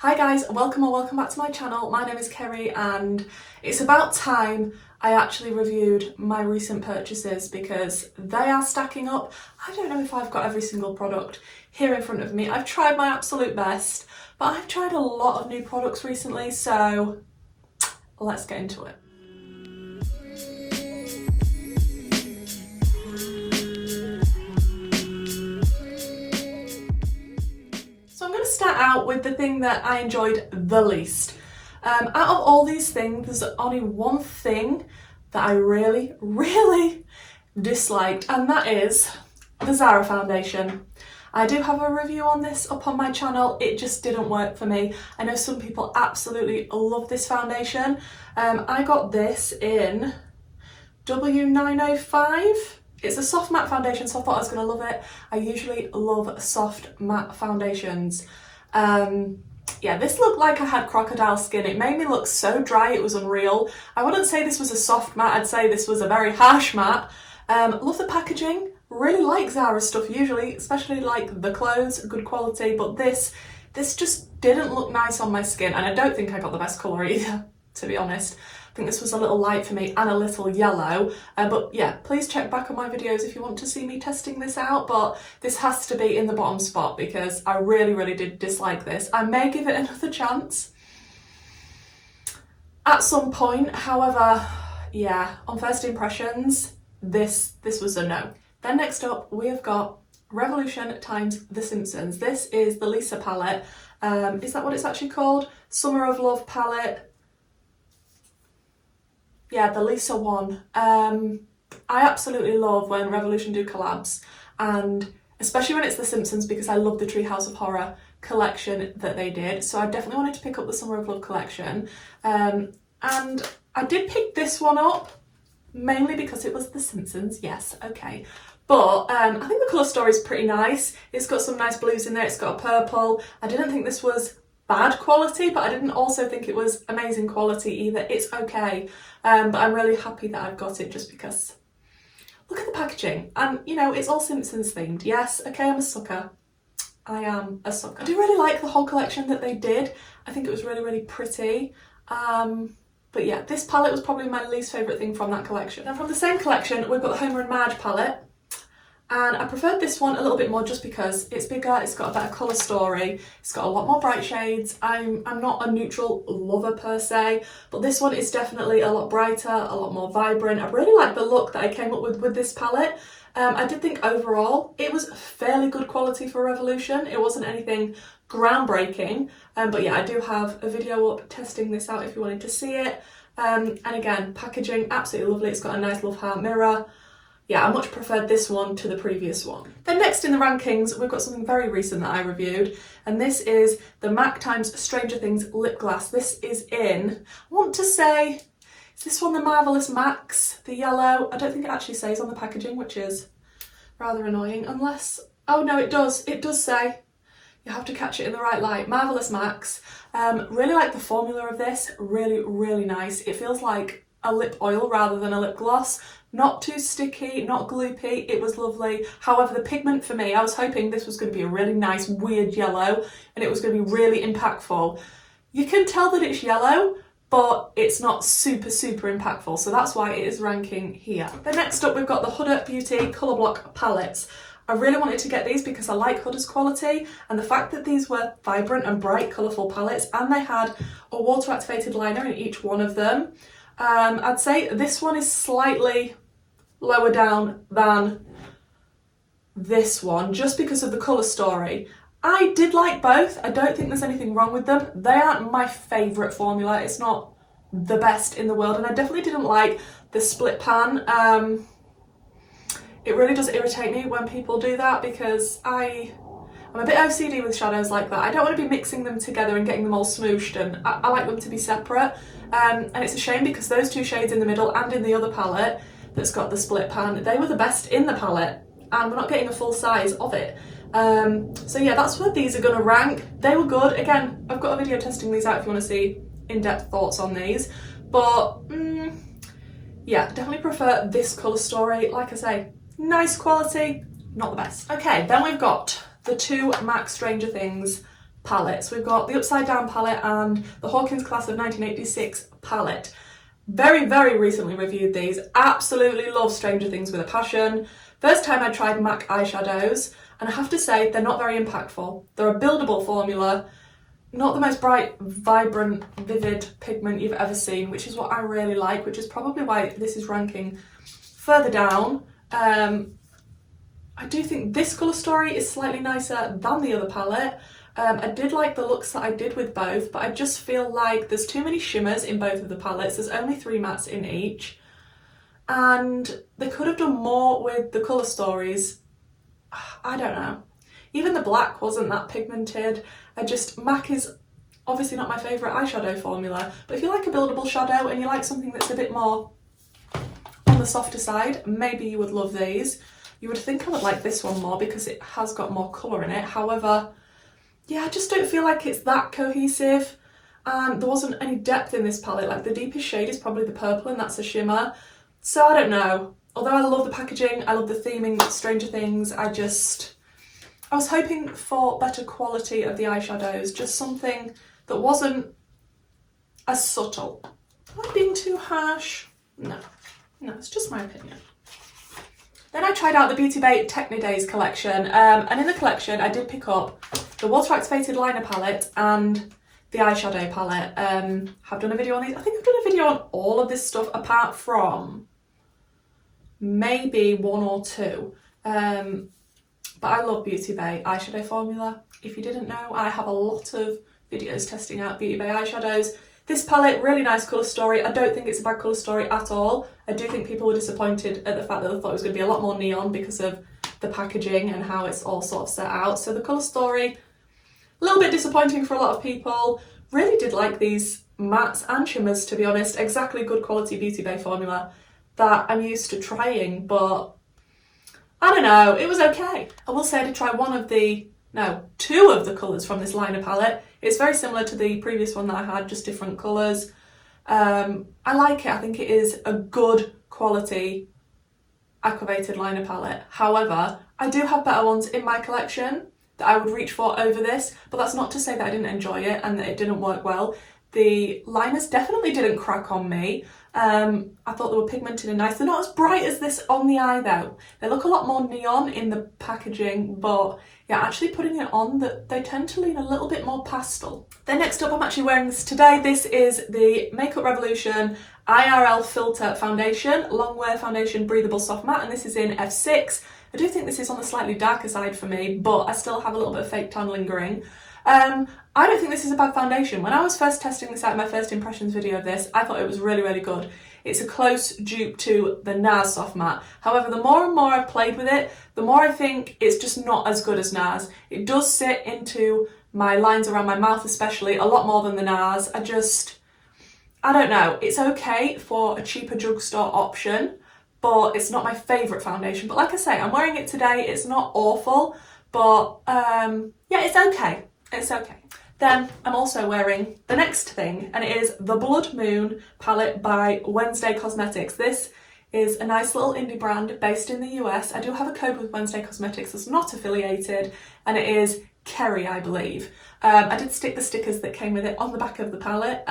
Hi guys, welcome or welcome back to my channel. My name is Kerry and it's about time I actually reviewed my recent purchases because they are stacking up. I don't know if I've got every single product here in front of me. I've tried my absolute best, but I've tried a lot of new products recently, so let's get into it. Start out with the thing that I enjoyed the least. Out of all these things, there's only one thing that I really disliked, and that is the Zara foundation. I do have a review on this up on my channel. It just didn't work for me. I know some people absolutely love this foundation. I got this in W905. It's a soft matte foundation, so I thought I was going to love it. I usually love soft matte foundations. Yeah, this looked like I had crocodile skin. It made me look so dry, it was unreal. I wouldn't say this was a soft matte, I'd say this was a very harsh matte. Love the packaging, really like Zara stuff usually, especially like the clothes, good quality, but this just didn't look nice on my skin, and I don't think I got the best colour either, to be honest. I think this was a little light for me and a little yellow, but yeah, please check back on my videos if you want to see me testing this out, but this has to be in the bottom spot because I really did dislike this. I may give it another chance at some point, however, yeah, on first impressions, this was a no. Then next up, we have got Revolution times The Simpsons. This is the Lisa palette. Is that what it's actually called? Summer of Love palette. Yeah, the Lisa one. I absolutely love when Revolution do collabs, and especially when it's The Simpsons because I love the Treehouse of Horror collection that they did. So I definitely wanted to pick up the Summer of Love collection. And I did pick this one up mainly because it was The Simpsons, yes, okay. But I think the colour story is pretty nice. It's got some nice blues in there, it's got a purple. I didn't think this was bad quality, but I didn't also think it was amazing quality either. It's okay, but I'm really happy that I've got it just because look at the packaging, and you know, it's all Simpsons themed. Yes, okay, I'm a sucker. I am a sucker. I do really like the whole collection that they did. I think it was really pretty. But yeah, this palette was probably my least favourite thing from that collection. Now from the same collection, we've got the Homer and Marge palette. And I preferred this one a little bit more just because it's bigger, it's got a better colour story, it's got a lot more bright shades. I'm not a neutral lover per se, but this one is definitely a lot brighter, a lot more vibrant. I really like the look that I came up with this palette. I did think overall it was fairly good quality for Revolution. It wasn't anything groundbreaking, but yeah, I do have a video up testing this out if you wanted to see it. And again, packaging, absolutely lovely. It's got a nice love heart mirror. Yeah, I much preferred this one to the previous one. Then next in the rankings, we've got something very recent that I reviewed, and this is the MAC times Stranger Things lip gloss. This is in, I want to say, is this one the Marvelous Max, the yellow? I don't think it actually says on the packaging, which is rather annoying, unless, oh no, it does say. You have to catch it in the right light. Marvelous Max. Really like the formula of this, really nice. It feels like a lip oil rather than a lip gloss. Not too sticky, not gloopy, it was lovely. However, the pigment for me, I was hoping this was going to be a really nice weird yellow and it was going to be really impactful. You can tell that it's yellow, but it's not super impactful, so that's why it is ranking here. Then next up we've got the Huda Beauty Colour Block palettes. I really wanted to get these because I like Huda's quality, and the fact that these were vibrant and bright colourful palettes and they had a water activated liner in each one of them. I'd say this one is slightly lower down than this one just because of the colour story. I did like both. I don't think there's anything wrong with them. They aren't my favourite formula. It's not the best in the world, and I definitely didn't like the split pan. It really does irritate me when people do that because I'm a bit OCD with shadows like that. I don't want to be mixing them together and getting them all smooshed, and I like them to be separate. And it's a shame because those two shades in the middle and in the other palette that's got the split pan, they were the best in the palette and we're not getting a full size of it. So yeah, that's where these are going to rank. They were good. Again, I've got a video testing these out if you want to see in-depth thoughts on these. But yeah, definitely prefer this colour story. Like I say, nice quality, not the best. Okay, then we've got the two MAC Stranger Things palettes. We've got the Upside Down palette and the Hawkins Class of 1986 palette. Very, very recently reviewed these. Absolutely love Stranger Things with a passion. First time I tried MAC eyeshadows, and I have to say they're not very impactful. They're a buildable formula, not the most bright, vibrant, vivid pigment you've ever seen, which is what I really like, which is probably why this is ranking further down. I do think this colour story is slightly nicer than the other palette. I did like the looks that I did with both, but I just feel like there's too many shimmers in both of the palettes. There's only 3 mattes in each. And they could have done more with the colour stories. I don't know. Even the black wasn't that pigmented. MAC is obviously not my favourite eyeshadow formula, but if you like a buildable shadow and you like something that's a bit more on the softer side, maybe you would love these. You would think I would like this one more because it has got more colour in it. However, yeah, I just don't feel like it's that cohesive, and there wasn't any depth in this palette. Like, the deepest shade is probably the purple, and that's a shimmer. So I don't know. Although I love the packaging, I love the theming, Stranger Things, I was hoping for better quality of the eyeshadows, just something that wasn't as subtle. Am I being too harsh? No, it's just my opinion. Then I tried out the Beauty Bay Techni Days collection, and in the collection I did pick up the Water Activated Liner palette and the eyeshadow palette. Have done a video on these. I think I've done a video on all of this stuff apart from maybe 1 or 2. But I love Beauty Bay eyeshadow formula. If you didn't know, I have a lot of videos testing out Beauty Bay eyeshadows. This palette, really nice colour story. I don't think it's a bad colour story at all. I do think people were disappointed at the fact that they thought it was going to be a lot more neon because of the packaging and how it's all sort of set out. So the colour story, a little bit disappointing for a lot of people. Really did like these mattes and shimmers, to be honest. Exactly good quality Beauty Bay formula that I'm used to trying, but I don't know, it was okay. I will say I did try 2 of the colours from this liner palette. It's very similar to the previous one that I had, just different colours. I like it. I think it is a good quality aquabated liner palette. However, I do have better ones in my collection that I would reach for over this, but that's not to say that I didn't enjoy it and that it didn't work well. The liners definitely didn't crack on me. I thought they were pigmented and nice. They're not as bright as this on the eye though. They look a lot more neon in the packaging, but yeah, actually putting it on, they tend to lean a little bit more pastel. Then next up, I'm actually wearing this today. This is the Makeup Revolution IRL Filter Foundation, Long Wear Foundation Breathable Soft Matte, and this is in F6. I do think this is on the slightly darker side for me, but I still have a little bit of fake tan lingering. I don't think this is a bad foundation. When I was first testing this out in my first impressions video of this, I thought it was really, really good. It's a close dupe to the NARS Soft Matte. However, the more and more I've played with it, the more I think it's just not as good as NARS. It does sit into my lines around my mouth especially a lot more than the NARS. I don't know. It's okay for a cheaper drugstore option, but it's not my favourite foundation. But like I say, I'm wearing it today. It's not awful, but yeah, it's okay. It's okay. Then I'm also wearing the next thing, and it is the Blood Moon palette by Wenzdae Cosmetics. This is a nice little indie brand based in the US. I do have a code with Wenzdae Cosmetics that's not affiliated, and it is Kerry, I believe. I did stick the stickers that came with it on the back of the palette.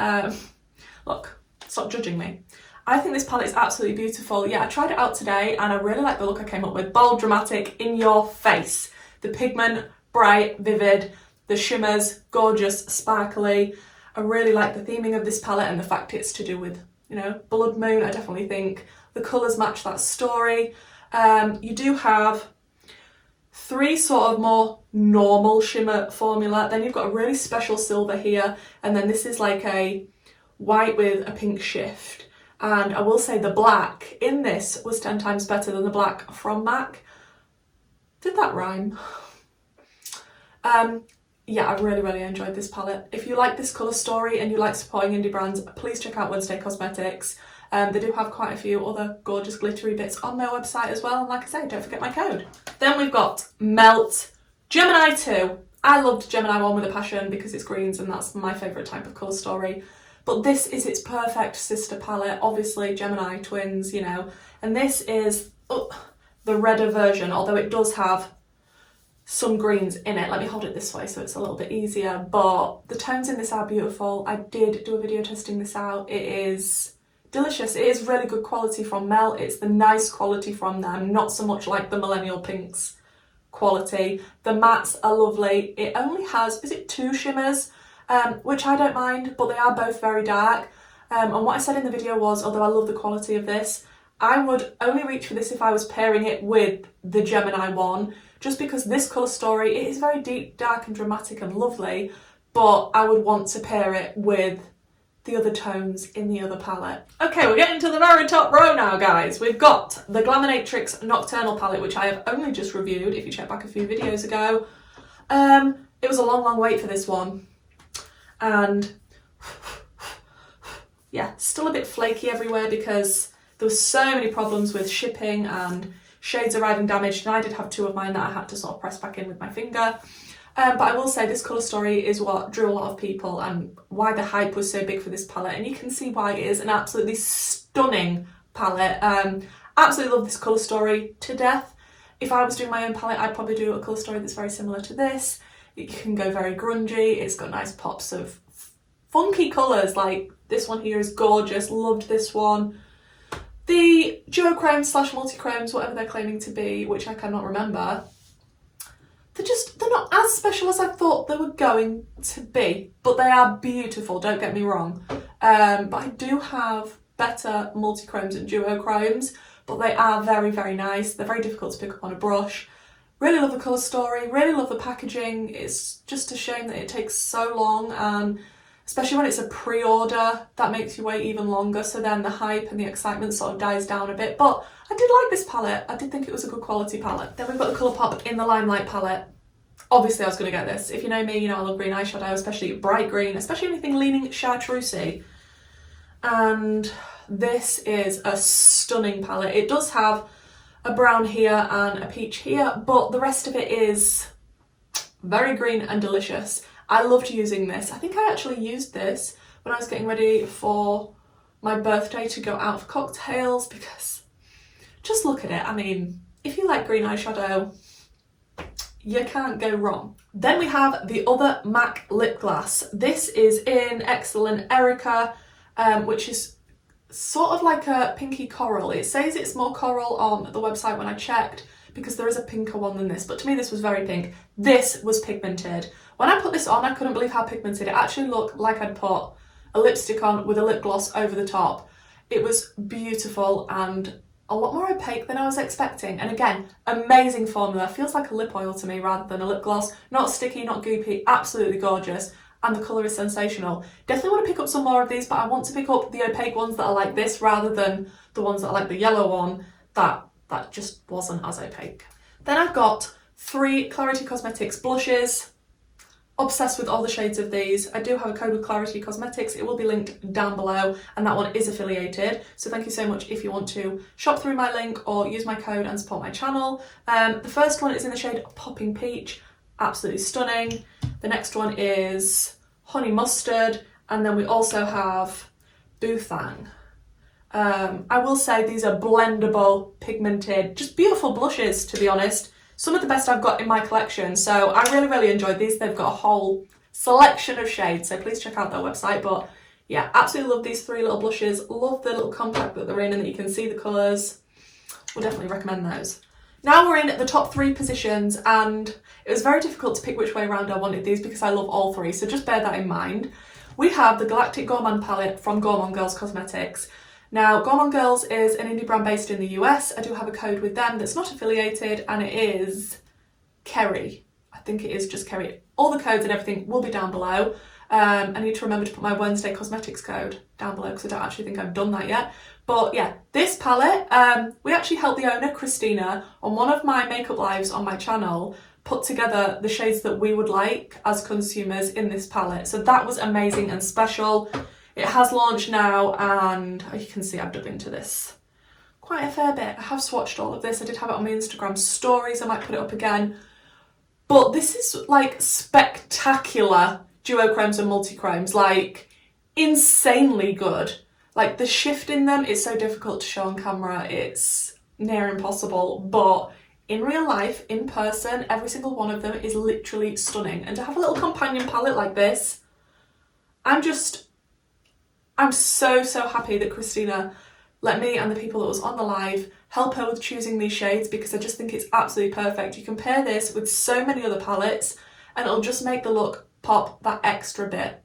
Look, stop judging me. I think this palette is absolutely beautiful. Yeah, I tried it out today and I really like the look I came up with. Bold, dramatic, in your face. The pigment, bright, vivid. The shimmers, gorgeous, sparkly. I really like the theming of this palette and the fact it's to do with, you know, Blood Moon. I definitely think the colours match that story. You do have 3 sort of more normal shimmer formula. Then you've got a really special silver here. And then this is like a white with a pink shift. And I will say the black in this was 10 times better than the black from MAC. Did that rhyme? Yeah, I really, really enjoyed this palette. If you like this colour story and you like supporting indie brands, please check out Wenzdae Cosmetics. They do have quite a few other gorgeous glittery bits on their website as well. And like I say, don't forget my code. Then we've got Melt Gemini 2. I loved Gemini 1 with a passion because it's greens and that's my favourite type of colour story. But this is its perfect sister palette. Obviously, Gemini twins, you know. And this is the redder version, although it does have some greens in it. Let me hold it this way so it's a little bit easier, but the tones in this are beautiful. I did do a video testing this out. It is delicious. It is really good quality from Mel. It's the nice quality from them, not so much like the Millennial Pinks quality. The mattes are lovely. It only has, is it 2 shimmers? Which I don't mind, but they are both very dark. And what I said in the video was, although I love the quality of this, I would only reach for this if I was pairing it with the Gemini one, just because this colour story, it is very deep, dark and dramatic and lovely, but I would want to pair it with the other tones in the other palette. Okay, we're getting to the very top row now, guys. We've got the Glaminatrix Nocturnal palette, which I have only just reviewed, if you check back a few videos ago. It was a long wait for this one. And yeah, still a bit flaky everywhere because there were so many problems with shipping and shades arriving damaged, and I did have 2 of mine that I had to sort of press back in with my finger. But I will say this colour story is what drew a lot of people and why the hype was so big for this palette, and you can see why it is an absolutely stunning palette. Absolutely love this colour story to death. If I was doing my own palette, I'd probably do a colour story that's very similar to this. It can go very grungy, it's got nice pops of funky colours, like this one here is gorgeous, loved this one. The duochromes / multichromes, whatever they're claiming to be, which I cannot remember, they're not as special as I thought they were going to be, but they are beautiful, don't get me wrong. But I do have better multichromes and duochromes, but they are very, very nice. They're very difficult to pick up on a brush. Really love the colour story, really love the packaging. It's just a shame that it takes so long, and especially when it's a pre-order, that makes you wait even longer, so then the hype and the excitement sort of dies down a bit. But I did like this palette. I did think it was a good quality palette. Then we've got the Colourpop in the Limelight palette. Obviously I was going to get this. If you know me, you know I love green eyeshadow, especially bright green, especially anything leaning chartreusey. And this is a stunning palette. It does have a brown here and a peach here, but the rest of it is very green and delicious. I loved using this. I think I actually used this when I was getting ready for my birthday to go out for cocktails, because just look at it. I mean, if you like green eyeshadow, you can't go wrong. Then we have the other MAC lip gloss. This is in Excellent Erica, which is sort of like a pinky coral. It says it's more coral on the website when I checked, because there is a pinker one than this, but to me this was very pink. This was pigmented. When I put this on, I couldn't believe how pigmented it actually looked, like I'd put a lipstick on with a lip gloss over the top. It was beautiful and a lot more opaque than I was expecting. And again, amazing formula. Feels like a lip oil to me rather than a lip gloss. Not sticky, not goopy, absolutely gorgeous. And the colour is sensational. Definitely want to pick up some more of these, but I want to pick up the opaque ones that are like this rather than the ones that are like the yellow one that just wasn't as opaque. Then I've got 3 Klarity Cosmetics blushes. Obsessed with all the shades of these. I do have a code with Klarity Cosmetics. It will be linked down below, and that one is affiliated. So thank you so much if you want to shop through my link or use my code and support my channel. The first one is in the shade Popping Peach. Absolutely stunning. The next one is Honey Mustard, and then we also have Boothang. I will say these are blendable, pigmented, just beautiful blushes, to be honest. Some of the best I've got in my collection, so I really enjoyed these. They've got a whole selection of shades, so please check out their website. But yeah, absolutely love these 3 little blushes. Love the little compact that they're in and that you can see the colours. We'll definitely recommend those. Now we're in the top 3 positions, and it was very difficult to pick which way around I wanted these because I love all 3, so just bear that in mind. We have the Galactic Gourmande palette from Gourmande Girls Cosmetics. Now, Gourmande Girls is an indie brand based in the US. I do have a code with them that's not affiliated, and it is Kerry. I think it is just Kerry. All the codes and everything will be down below. I need to remember to put my Wenzdae cosmetics code down below because I don't actually think I've done that yet. But yeah, this palette, we actually helped the owner, Christina, on one of my makeup lives on my channel, put together the shades that we would like as consumers in this palette. So that was amazing and special. It has launched now, and you can see I've dug into this quite a fair bit. I have swatched all of this. I did have it on my Instagram stories. I might put it up again. But this is like spectacular duochromes and multichromes, like insanely good. Like the shift in them is so difficult to show on camera. It's near impossible, but in real life, in person, every single one of them is literally stunning. And to have a little companion palette like this, I'm so happy that Christina let me and the people that was on the live help her with choosing these shades, because I just think it's absolutely perfect. You can pair this with so many other palettes and it'll just make the look pop that extra bit.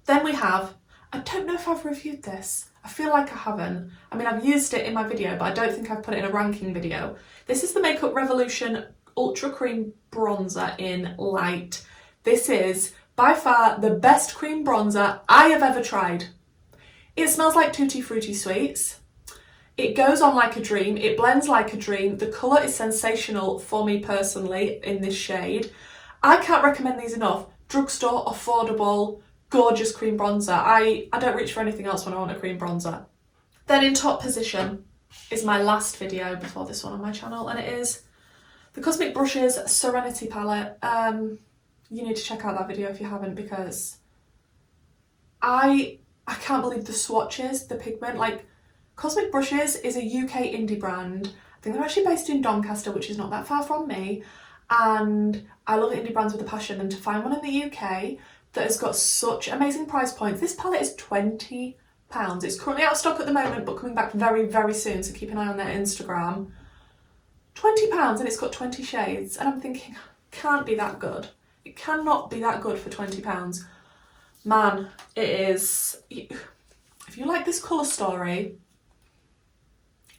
Then we have, I don't know if I've reviewed this. I feel like I haven't. I mean, I've used it in my video, but I don't think I've put it in a ranking video. This is the Makeup Revolution Ultra Cream Bronzer in Light. This is by far the best cream bronzer I have ever tried. It smells like Tutti Frutti Sweets. It goes on like a dream. It blends like a dream. The colour is sensational for me personally in this shade. I can't recommend these enough. Drugstore, affordable, gorgeous cream bronzer. I don't reach for anything else when I want a cream bronzer. Then in top position is my last video before this one on my channel, and it is the Cosmic Brushes Serenity palette. You need to check out that video if you haven't, because I can't believe the swatches, the pigment. Like, Cosmic Brushes is a UK indie brand. I think they're actually based in Doncaster, which is not that far from me. And I love indie brands with a passion, and to find one in the UK that has got such amazing price points. This palette is £20. It's currently out of stock at the moment, but coming back very, very soon, so keep an eye on their Instagram. £20 and it's got 20 shades, and I'm thinking, can't be that good. It cannot be that good for £20. Man, it is. If you like this colour story,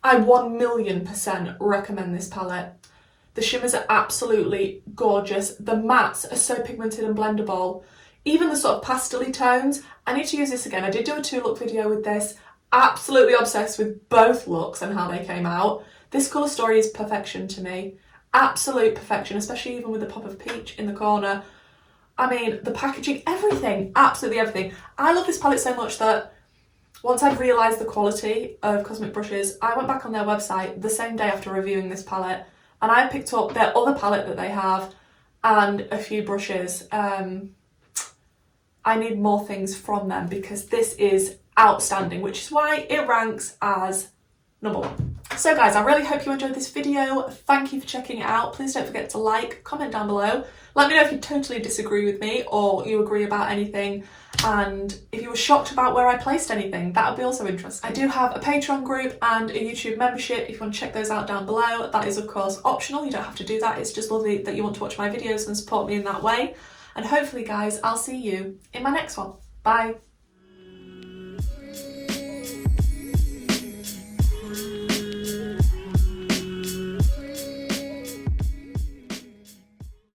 I 1,000,000% recommend this palette. The shimmers are absolutely gorgeous. The mattes are so pigmented and blendable. Even the sort of pastel-y tones. I need to use this again. I did do a 2-look video with this. Absolutely obsessed with both looks and how they came out. This colour story is perfection to me. Absolute perfection, especially even with the pop of peach in the corner. I mean, the packaging, everything, absolutely everything. I love this palette so much that once I'd realised the quality of Cosmic Brushes, I went back on their website the same day after reviewing this palette, and I picked up their other palette that they have and a few brushes. I need more things from them because this is outstanding, which is why it ranks as number 1. So guys, I really hope you enjoyed this video. Thank you for checking it out. Please don't forget to like, comment down below. Let me know if you totally disagree with me or you agree about anything, and if you were shocked about where I placed anything, that would be also interesting. I do have a Patron group and a YouTube membership if you want to check those out down below. That is of course optional, you don't have to do that. It's just lovely that you want to watch my videos and support me in that way. And hopefully guys, I'll see you in my next one. Bye.